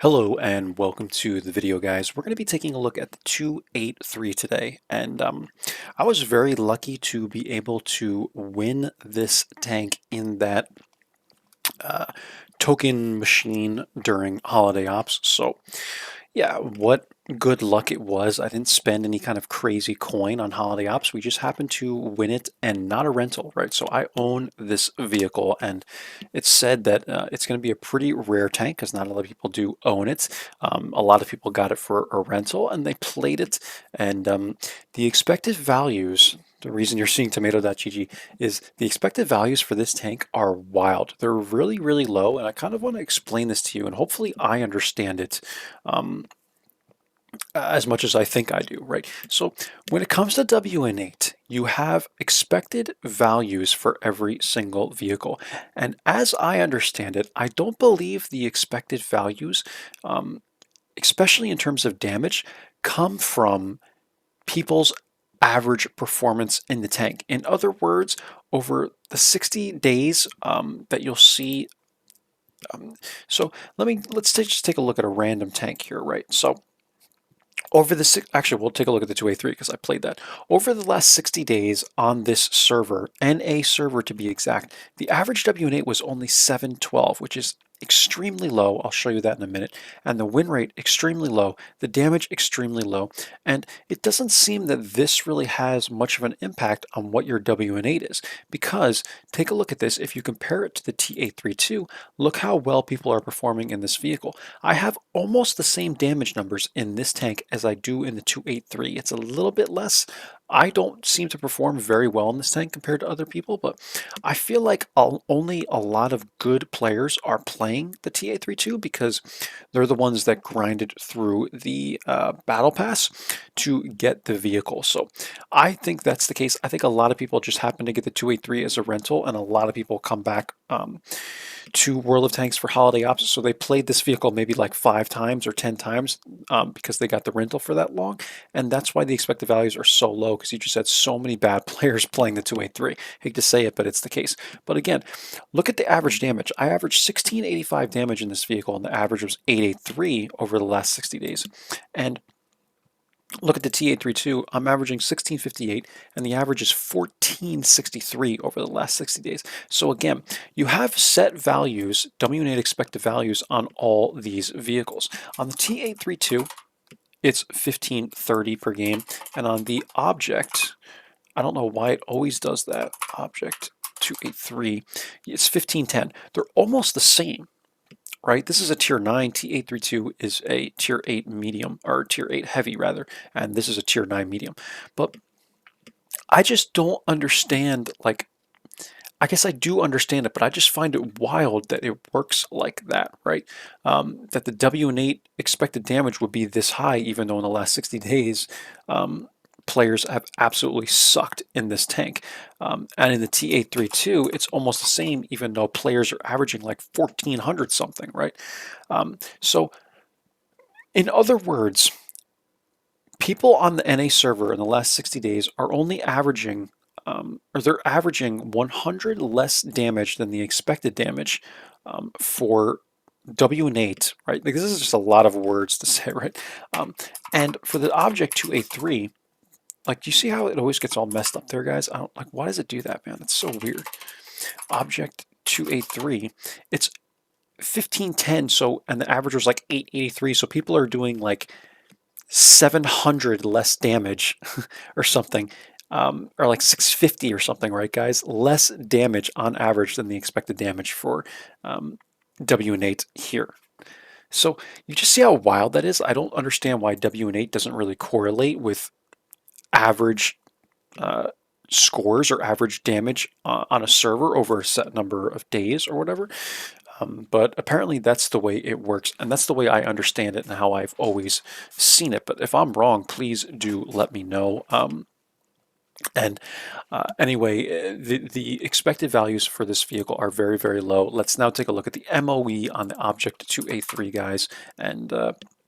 Hello and welcome to the video, guys. We're going to be taking a look at the 283 today, and I was very lucky to be able to win this tank in that uh, token machine during holiday ops. So yeah, what good luck it was. I didn't spend any kind of crazy coin on holiday ops. We just happened to win it and not a rental, right? So I own this vehicle, and it's said that it's going to be a pretty rare tank because not a lot of people do own it. A lot of people got it for a rental and they played it, and the expected values. The reason you're seeing tomato.gg is the expected values for this tank are wild. They're really, really low, and I kind of want to explain this to you, and hopefully I understand it um, as much as I think I do, right? So when it comes to WN8, you have expected values for every single vehicle. And as I understand it, I don't believe the expected values, especially in terms of damage, come from people's average performance in the tank. In other words, over the 60 days that you'll see, so let's just take a look at a random tank here, right? So over the actually, we'll take a look at the 2A3 because I played that. Over the last 60 days on this server, NA server to be exact, the average WN8 was only 712, which is extremely low. I'll show you that in a minute. And the win rate extremely low, the damage extremely low, and it doesn't seem that this really has much of an impact on what your WN8 is, because take a look at this. If you compare it to the T832, look how well people are performing in this vehicle. I have almost the same damage numbers in this tank as I do in the 283. It's a little bit less. I don't seem to perform very well in this tank compared to other people, but I feel like only a lot of good players are playing the TA32 because they're the ones that grinded through the battle pass to get the vehicle. So I think that's the case. I think a lot of people just happen to get the 283 as a rental, and a lot of people come back to World of Tanks for holiday ops. So they played this vehicle maybe like 5 times or 10 times because they got the rental for that long. And that's why the expected values are so low, because you just had so many bad players playing the 283. Hate to say it, but it's the case. But again, look at the average damage. I averaged 1685 damage in this vehicle, and the average was 883 over the last 60 days. And look at the T832, I'm averaging 1658, and the average is 1463 over the last 60 days. So again, you have set values, WN8 expected values on all these vehicles. On the T832, it's 1530 per game, and on the object, I don't know why it always does that, object 283, it's 1510. They're almost the same, right? This is a tier 9. T832 is a tier 8 medium, or tier 8 heavy rather, and this is a tier 9 medium. But I just don't understand, like, I guess I do understand it, but I just find it wild that it works like that, right? That the WN8 expected damage would be this high, even though in the last 60 days, players have absolutely sucked in this tank. And in the T832, it's almost the same, even though players are averaging like 1400 something, right? So, in other words, people on the NA server in the last 60 days are only averaging, or they're averaging 100 less damage than the expected damage for WN8, right? Like, this is just a lot of words to say, right? And for the object 2A3, like, do you see how it always gets all messed up there, guys? I don't like, why does it do that, man? That's so weird. Object 283, it's 1510, so, and the average was like 883, so people are doing like 700 less damage or something, or like 650 or something, right, guys? Less damage on average than the expected damage for WN8 here. So you just see how wild that is. I don't understand why WN8 doesn't really correlate with average scores or average damage on a server over a set number of days or whatever. But apparently that's the way it works, and that's the way I understand it and how I've always seen it. But if I'm wrong, please do let me know. And anyway, the expected values for this vehicle are very, very low. Let's now take a look at the MOE on the Object 2A3, guys, and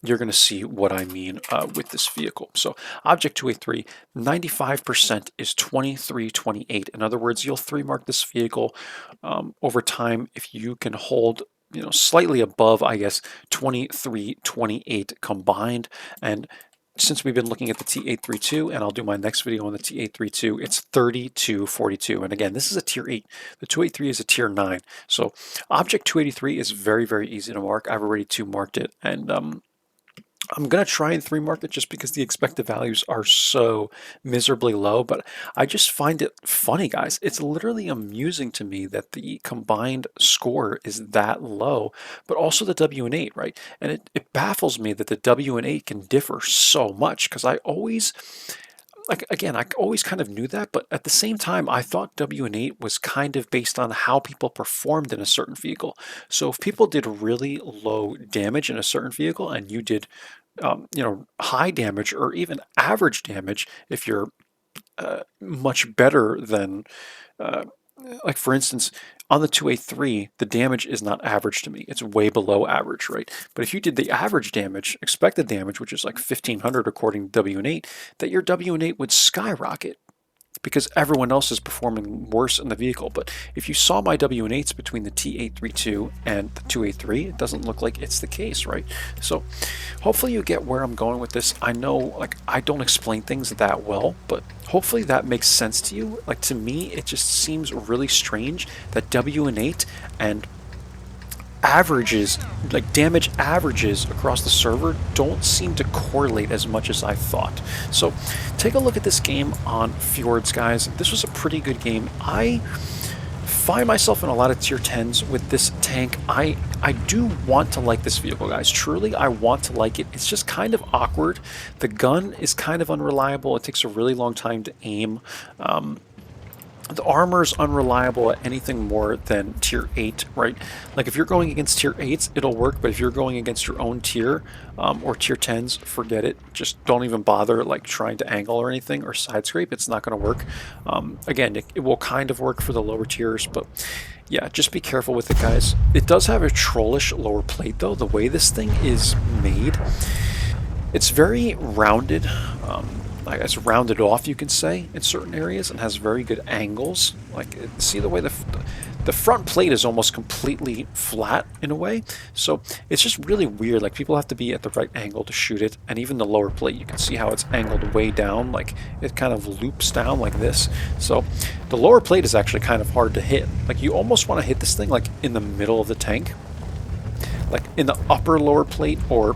you're going to see what I mean with this vehicle. So Object 2A3, 95% is 2328. In other words, you'll 3-mark this vehicle over time if you can hold slightly above, I guess, 23, 28 combined. And since we've been looking at the T832, and I'll do my next video on the T832, it's 3242. And again, this is a tier 8. The 283 is a tier 9. So object 283 is very, very easy to mark. I've already 2 marked it, and I'm going to try and 3 mark it just because the expected values are so miserably low, but I just find it funny, guys. It's literally amusing to me that the combined score is that low, but also the W and 8, right? And it baffles me that the W and 8 can differ so much, because I always, like, again, I always kind of knew that, but at the same time, I thought W and 8 was kind of based on how people performed in a certain vehicle. So if people did really low damage in a certain vehicle and you did high damage or even average damage, if you're much better than, like for instance, on the 2A3, the damage is not average to me. It's way below average, right? But if you did the average damage, expected damage, which is like 1500 according to W and 8, that your W and 8 would skyrocket, because everyone else is performing worse in the vehicle. But if you saw my W and 8s between the T832 and the 2A3, it doesn't look like it's the case, right? So hopefully you get where I'm going with this. I know, like, I don't explain things that well, but hopefully that makes sense to you. Like, to me, it just seems really strange that W and 8 and averages, like damage averages across the server, don't seem to correlate as much as I thought. So take a look at this game on Fjords, guys. This was a pretty good game. I find myself in a lot of tier 10s with this tank. I do want to like this vehicle, guys. Truly, I want to like it. It's just kind of awkward. The gun is kind of unreliable. It takes a really long time to aim. The armor is unreliable at anything more than tier 8, right? Like if you're going against tier 8s, it'll work, but if you're going against your own tier or tier 10s, forget it. Just don't even bother like trying to angle or anything or side scrape. It's not going to work. Again, it will kind of work for the lower tiers, but yeah, just be careful with it, guys. It does have a trollish lower plate, though. The way this thing is made, it's very rounded. I guess rounded off, you can say, in certain areas, and has very good angles. Like, see the way the front plate is almost completely flat in a way, so it's just really weird. Like, people have to be at the right angle to shoot it, and even the lower plate, you can see how it's angled way down, like it kind of loops down like this. So the lower plate is actually kind of hard to hit. Like, you almost want to hit this thing like in the middle of the tank, like in the upper lower plate, or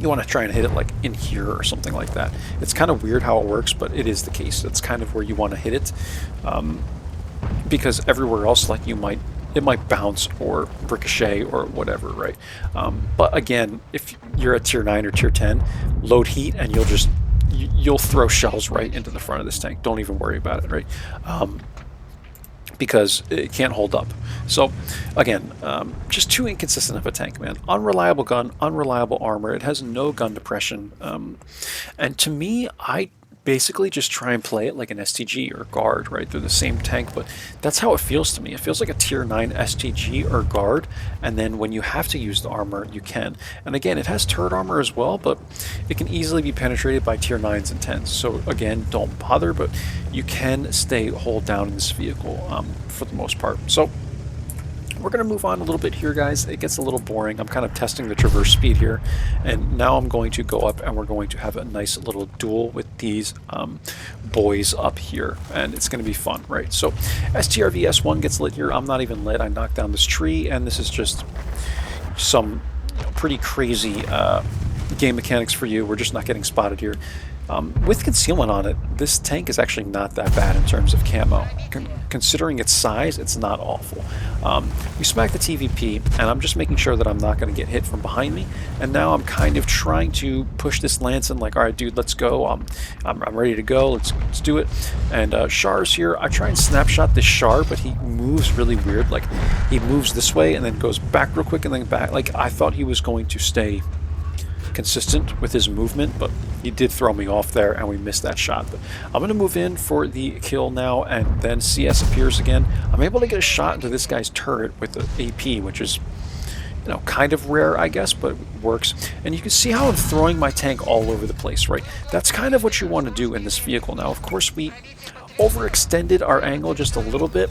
you want to try and hit it like in here or something like that. It's kind of weird how it works, but it is the case. That's kind of where you want to hit it, because everywhere else, like, it might bounce or ricochet or whatever, right? But again, if you're at tier 9 or tier 10, load heat and you'll throw shells right into the front of this tank. Don't even worry about it, right? Because it can't hold up. So again, just too inconsistent of a tank, man. Unreliable gun, unreliable armor. It has no gun depression. And to me, I basically just try and play it like an STG or guard, right? They're the same tank, but that's how it feels to me. It feels like a tier 9 STG or guard, and then when you have to use the armor, you can. And again, it has turret armor as well, but it can easily be penetrated by tier 9s and 10s. So again, don't bother, but you can stay hold down in this vehicle for the most part. So we're going to move on a little bit here, guys. It gets a little boring. I'm kind of testing the traverse speed here, and now I'm going to go up and we're going to have a nice little duel with these boys up here, and it's going to be fun, right? So STRV S1 gets lit here. I'm not even lit. I knocked down this tree, and this is just some pretty crazy game mechanics for you. We're just not getting spotted here. With concealment on it, this tank is actually not that bad in terms of camo. Considering its size, it's not awful. We smack the TVP, and I'm just making sure that I'm not going to get hit from behind me. And now I'm kind of trying to push this lance in, like, all right, dude, let's go. I'm ready to go. Let's do it. And Char's here. I try and snapshot this Char, but he moves really weird. Like, he moves this way and then goes back real quick and then back. Like, I thought he was going to stay consistent with his movement, but he did throw me off there and we missed that shot. But I'm going to move in for the kill now, and then CS appears again. I'm able to get a shot into this guy's turret with the AP, which is, you know, kind of rare, I guess, but works. And you can see how I'm throwing my tank all over the place, right? That's kind of what you want to do in this vehicle. Now, of course, we overextended our angle just a little bit,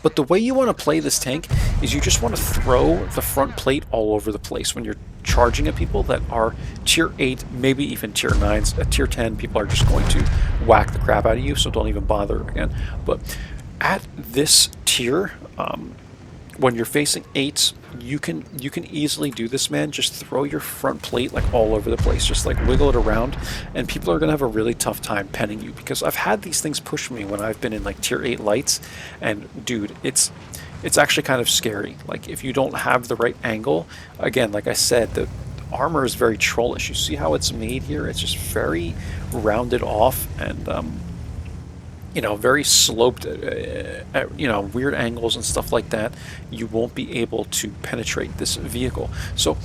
But the way you want to play this tank is you just want to throw the front plate all over the place when you're charging at people that are tier 8, maybe even tier 9s. At tier 10, people are just going to whack the crap out of you, so don't even bother again. But at this tier, when you're facing 8s, you can easily do this, man. Just throw your front plate like all over the place, just like wiggle it around, and people are gonna have a really tough time penning you, because I've had these things push me when I've been in like tier 8 lights, and dude, it's actually kind of scary. Like if you don't have the right angle, again, like I said, the armor is very trollish. You see how it's made here? It's just very rounded off, and you know, very sloped, you know, weird angles and stuff like that. You won't be able to penetrate this vehicle. So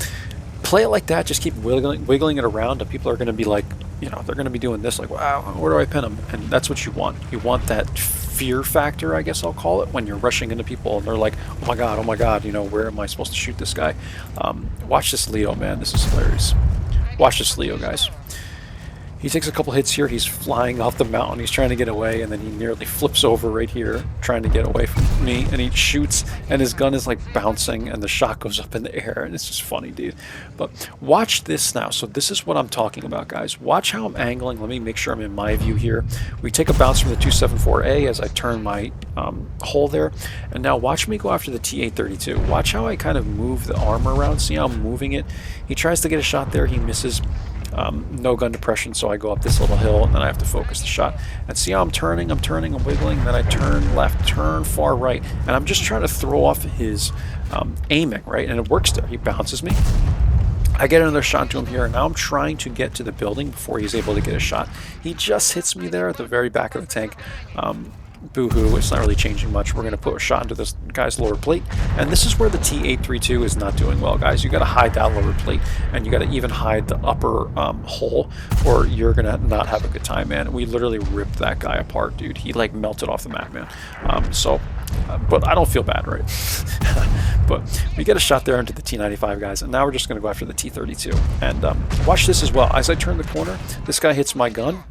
play it like that. Just keep wiggling it around, and people are going to be like, you know, they're going to be doing this, like, wow, where do I pin them? And that's what you want. You want that fear factor, I guess I'll call it, when you're rushing into people and they're like, oh my god, you know, where am I supposed to shoot this guy? Watch this Leo, man. This is hilarious. Watch this Leo, guys. He takes a couple hits here, he's flying off the mountain, he's trying to get away, and then he nearly flips over right here, trying to get away from me, and he shoots, and his gun is like bouncing, and the shot goes up in the air, and it's just funny, dude. But watch this now. So this is what I'm talking about, guys. Watch how I'm angling. Let me make sure I'm in my view here. We take a bounce from the 274A as I turn my hole there, and now watch me go after the T832. Watch how I kind of move the armor around. See how I'm moving it? He tries to get a shot there, he misses. No gun depression, so I go up this little hill, and then I have to focus the shot. And see how I'm turning, I'm wiggling, then I turn left, turn far right, and I'm just trying to throw off his aiming, right? And it works there. He bounces me. I get another shot to him here, and now I'm trying to get to the building before he's able to get a shot. He just hits me there at the very back of the tank. Boo-hoo, it's not really changing much. We're going to put a shot into this guy's lower plate, and this is where the T832 is not doing well, guys. You got to hide that lower plate, and you got to even hide the upper hole, or you're going to not have a good time, man. We literally ripped that guy apart, dude. He like melted off the map, man. But I don't feel bad, right? But we get a shot there into the T95, guys, and now we're just going to go after the T32. And watch this as well. As I turn the corner, this guy hits my gun.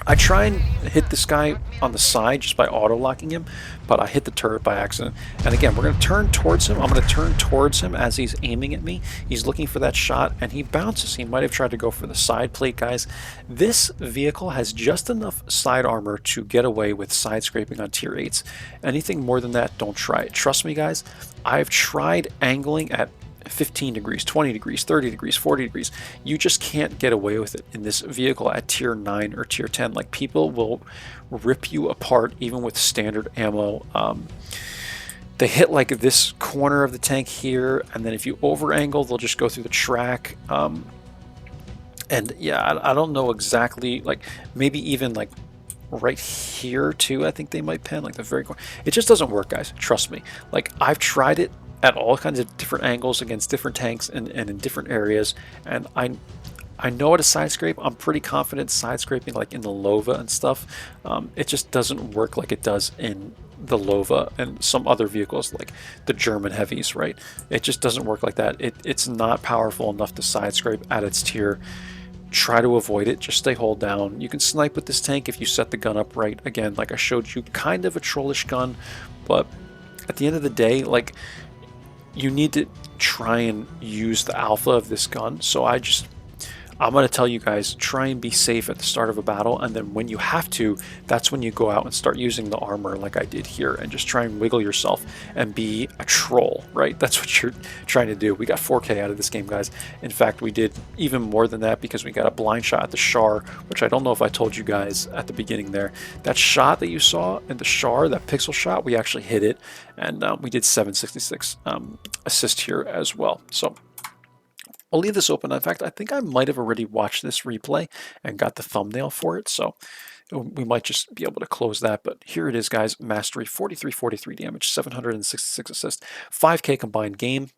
I try and hit this guy on the side just by auto-locking him, but I hit the turret by accident. And again, we're going to turn towards him. I'm going to turn towards him as he's aiming at me. He's looking for that shot, and he bounces. He might have tried to go for the side plate, guys. This vehicle has just enough side armor to get away with side scraping on tier 8s. Anything more than that, don't try it. Trust me, guys, I've tried angling at 15 degrees, 20 degrees, 30 degrees, 40 degrees. You just can't get away with it in this vehicle at tier 9 or tier 10. Like, people will rip you apart even with standard ammo. They hit like this corner of the tank here, and then if you over angle, they'll just go through the track. And yeah, I don't know exactly, like maybe even like right here too, I think they might pen like the very corner. It just doesn't work, guys. Trust me. Like, I've tried it at all kinds of different angles against different tanks and in different areas, and I know how to side scrape. I'm pretty confident side scraping like in the Lova and stuff. It just doesn't work like it does in the Lova and some other vehicles like the German heavies, right? It just doesn't work like that. It's not powerful enough to side scrape at its tier. Try to avoid it. Just stay hold down. You can snipe with this tank if you set the gun up right. Again, like I showed you, kind of a trollish gun, but at the end of the day, like, you need to try and use the alpha of this gun. So I'm going to tell you guys, try and be safe at the start of a battle, and then when you have to, that's when you go out and start using the armor like I did here, and just try and wiggle yourself and be a troll, right? That's what you're trying to do. We got 4K out of this game, guys. In fact, we did even more than that because we got a blind shot at the Char, which I don't know if I told you guys at the beginning there. That shot that you saw in the Char, that pixel shot, we actually hit it, and we did 766 assist here as well. So I'll leave this open. In fact, I think I might have already watched this replay and got the thumbnail for it, so we might just be able to close that. But here it is, guys. Mastery, 43 damage, 766 assist, 5K combined game.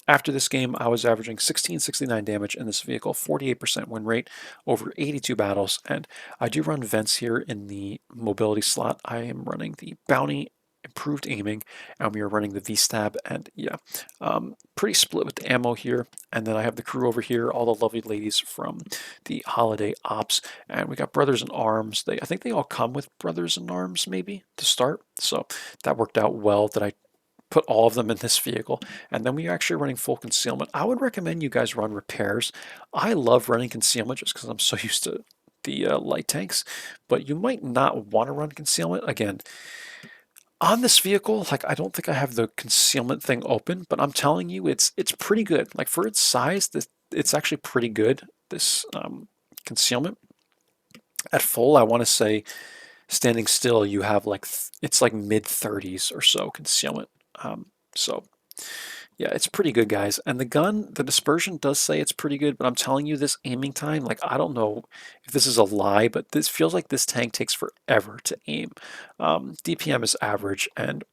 After this game, I was averaging 1669 damage in this vehicle, 48% win rate over 82 battles, and I do run vents here in the mobility slot. I am running the Bounty improved aiming, and we are running the V-Stab, and yeah, pretty split with the ammo here. And then I have the crew over here, all the lovely ladies from the Holiday Ops, and we got Brothers in Arms. I think they all come with Brothers in Arms maybe to start, so that worked out well that I put all of them in this vehicle. And then we are actually running full concealment. I would recommend you guys run repairs. I love running concealment just because I'm so used to the light tanks, but you might not want to run concealment. Again, on this vehicle, like I don't think I have the concealment thing open, but I'm telling you, it's pretty good. Like for its size, it's actually pretty good. This concealment at full, I want to say, standing still, you have like it's like mid 30s or so concealment. So yeah, it's pretty good, guys. And the gun, the dispersion does say it's pretty good, but I'm telling you, this aiming time, like I don't know if this is a lie, but this feels like this tank takes forever to aim. DPM is average, and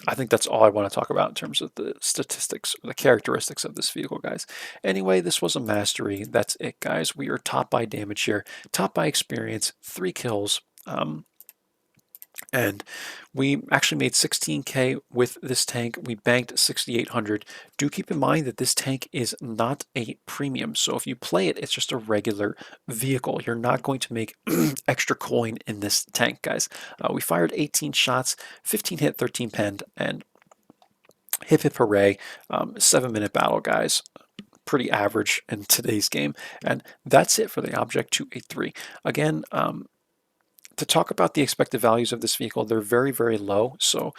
I think that's all I want to talk about in terms of the statistics or the characteristics of this vehicle, guys. Anyway, this was a mastery. That's it, guys. We are top by damage here, top by experience, 3 kills. And we actually made 16K with this tank. We banked 6,800. Do keep in mind that this tank is not a premium. So if you play it, it's just a regular vehicle. You're not going to make extra coin in this tank, guys. We fired 18 shots, 15 hit, 13 penned, and hip hip hooray. 7-minute battle, guys. Pretty average in today's game. And that's it for the Object 283. Again, to talk about the expected values of this vehicle, they're very, very low. So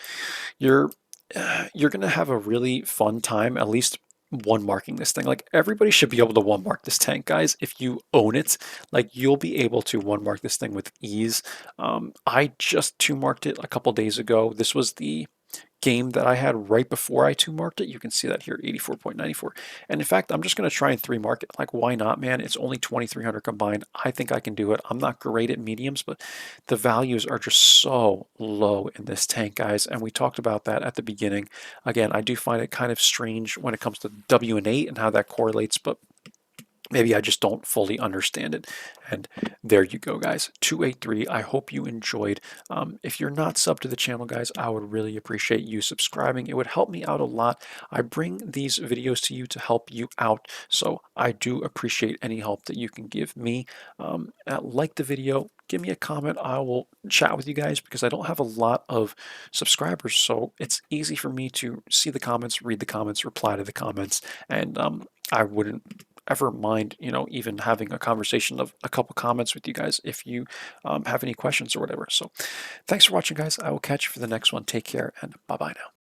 you're going to have a really fun time, at least one marking this thing. Like everybody should be able to one mark this tank, guys. If you own it, like you'll be able to one mark this thing with ease. I just two marked it a couple days ago. This was the game that I had right before I two marked it. You can see that here, 84.94. And in fact, I'm just going to try and three mark it. Like, why not, man? It's only 2,300 combined. I think I can do it. I'm not great at mediums, but the values are just so low in this tank, guys. And we talked about that at the beginning. Again, I do find it kind of strange when it comes to W and 8 and how that correlates, but maybe I just don't fully understand it. And there you go, guys. 283. I hope you enjoyed. If you're not subbed to the channel, guys, I would really appreciate you subscribing. It would help me out a lot. I bring these videos to you to help you out, so I do appreciate any help that you can give me. Like the video, give me a comment. I will chat with you guys because I don't have a lot of subscribers, so it's easy for me to see the comments, read the comments, reply to the comments, and I wouldn't ever mind, even having a conversation of a couple comments with you guys if you have any questions or whatever. So thanks for watching, guys. I will catch you for the next one. Take care, and bye-bye now.